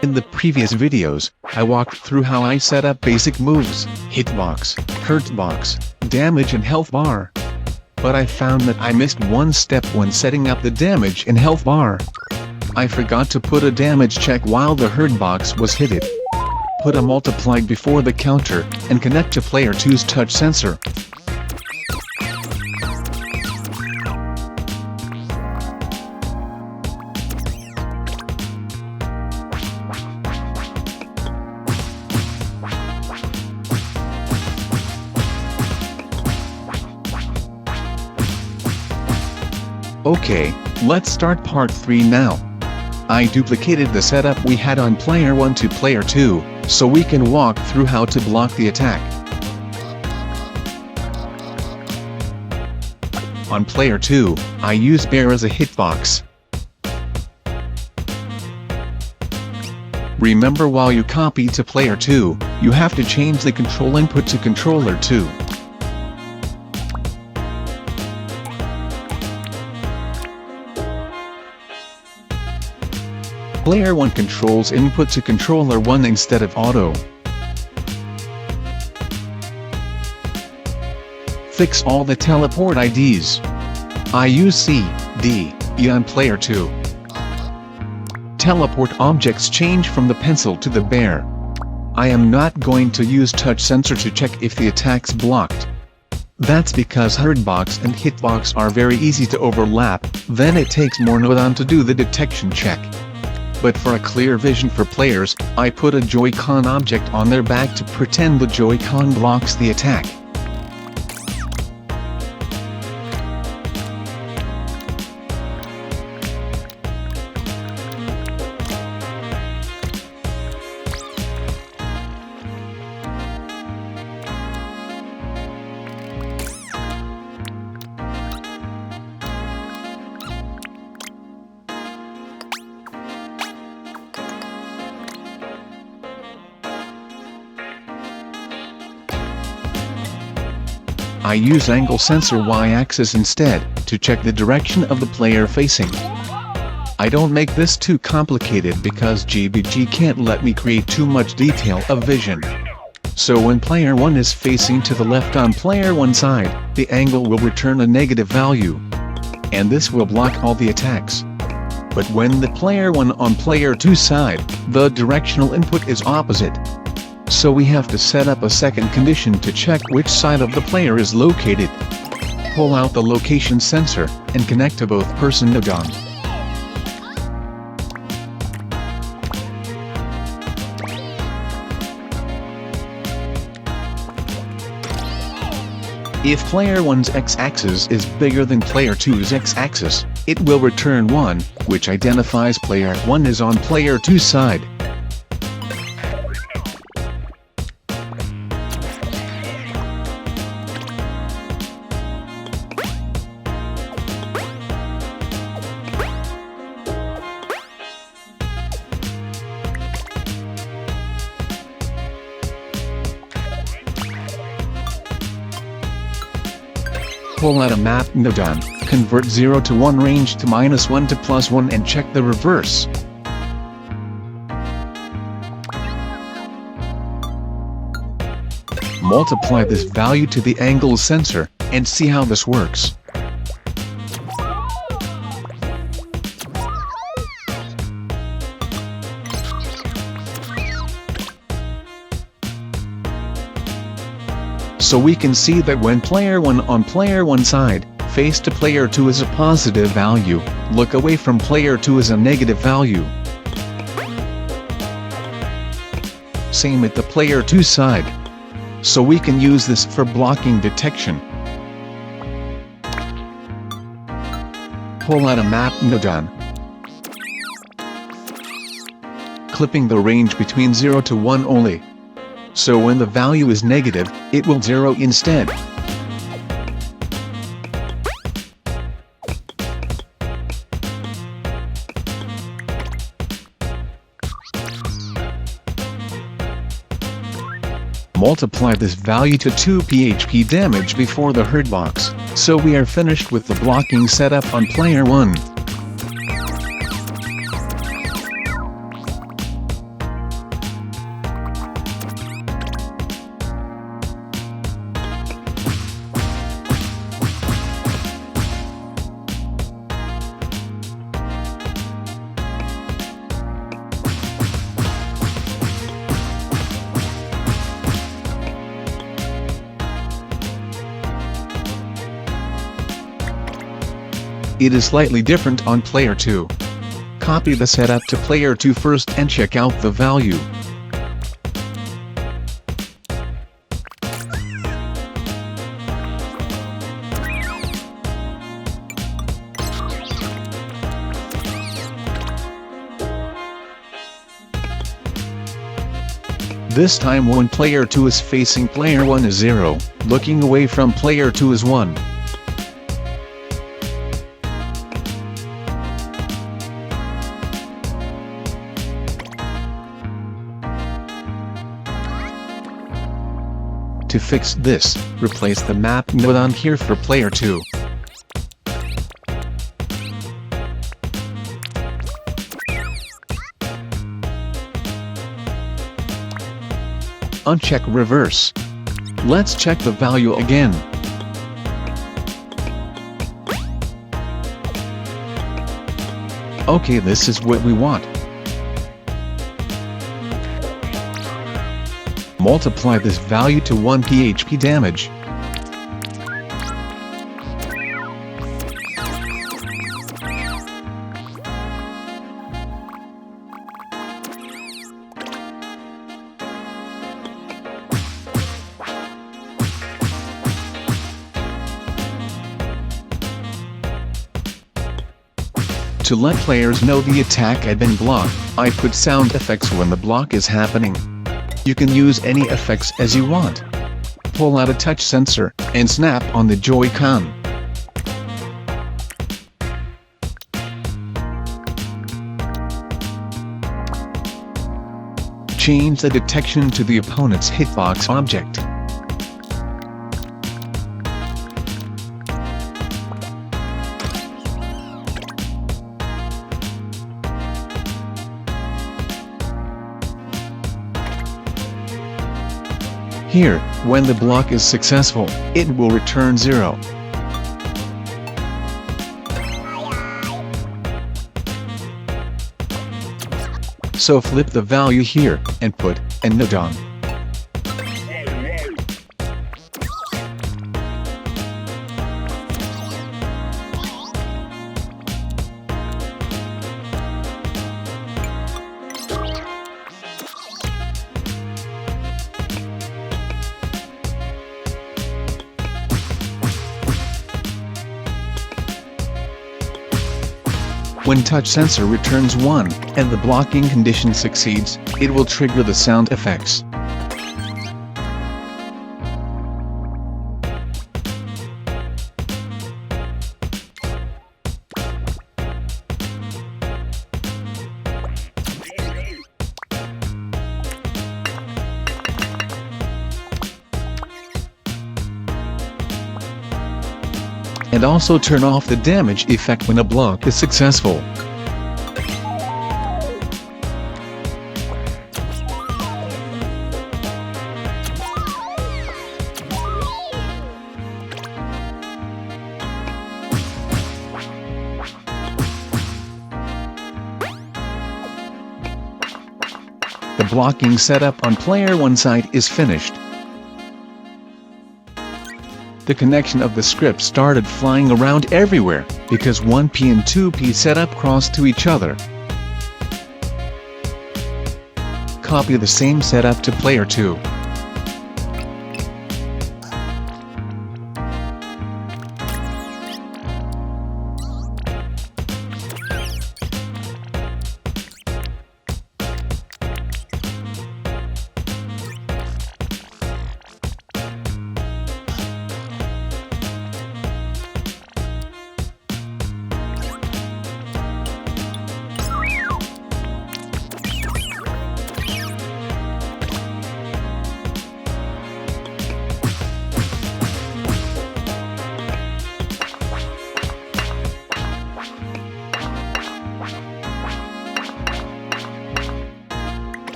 In the previous videos, I walked through how I set up basic moves, hitbox, hurtbox, damage and health bar. But I found that I missed one step when setting up the damage and health bar. I forgot to put a damage check while the hurtbox was hit. Put a multiply before the counter, and connect to player 2's touch sensor. Okay, let's start part 3 now. I duplicated the setup we had on player 1 to player 2, so we can walk through how to block the attack. On player 2, I use bear as a hitbox. Remember, while you copy to player 2, you have to change the control input to controller 2. Player 1 controls input to controller 1 instead of auto. Fix all the teleport IDs. I use C, D, E on player 2. Teleport objects change from the pencil to the bear. I am not going to use touch sensor to check if the attack's blocked. That's because hurtbox and hitbox are very easy to overlap, then it takes more nodon to do the detection check. But for a clear vision for players, I put a Joy-Con object on their back to pretend the Joy-Con blocks the attack. I use angle sensor y-axis instead, to check the direction of the player facing. I don't make this too complicated because GBG can't let me create too much detail of vision. So when player 1 is facing to the left on player 1 side, the angle will return a negative value. And this will block all the attacks. But when the player 1 on player 2 side, the directional input is opposite. So we have to set up a second condition to check which side of the player is located. Pull out the location sensor, and connect to both person nodon. If player 1's x-axis is bigger than player 2's x-axis, it will return 1, which identifies player 1 is on player 2's side. Pull out a map nodon, convert 0 to 1 range to -1 to +1 and check the reverse. Multiply this value to the angle sensor, and see how this works. So we can see that when player 1 on player 1 side, face to player 2 is a positive value, look away from player 2 is a negative value. Same at the player 2 side. So we can use this for blocking detection. Pull out a map nodon, clipping the range between 0 to 1 only. So when the value is negative, it will 0 instead. Multiply this value to 2 PHP damage before the hurtbox, so we are finished with the blocking setup on player 1. It is slightly different on player 2. Copy the setup to player 2 first and check out the value. This time when player 2 is facing player 1 is 0, looking away from player 2 is 1. To fix this, replace the map node on here for player 2. Uncheck reverse. Let's check the value again. Okay, this is what we want. Multiply this value to 1 PHP damage. To let players know the attack had been blocked, I put sound effects when the block is happening. You can use any effects as you want. Pull out a touch sensor, and snap on the Joy-Con. Change the detection to the opponent's hitbox object. Here, when the block is successful, it will return 0. So flip the value here, and put a node on. When touch sensor returns 1, and the blocking condition succeeds, it will trigger the sound effects. And also turn off the damage effect when a block is successful. The blocking setup on player 1 side is finished. The connection of the script started flying around everywhere, because 1P and 2P setup crossed to each other. Copy the same setup to player 2.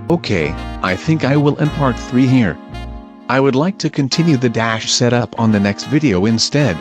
Okay, I think I will end part 3 here. I would like to continue the dash setup on the next video instead.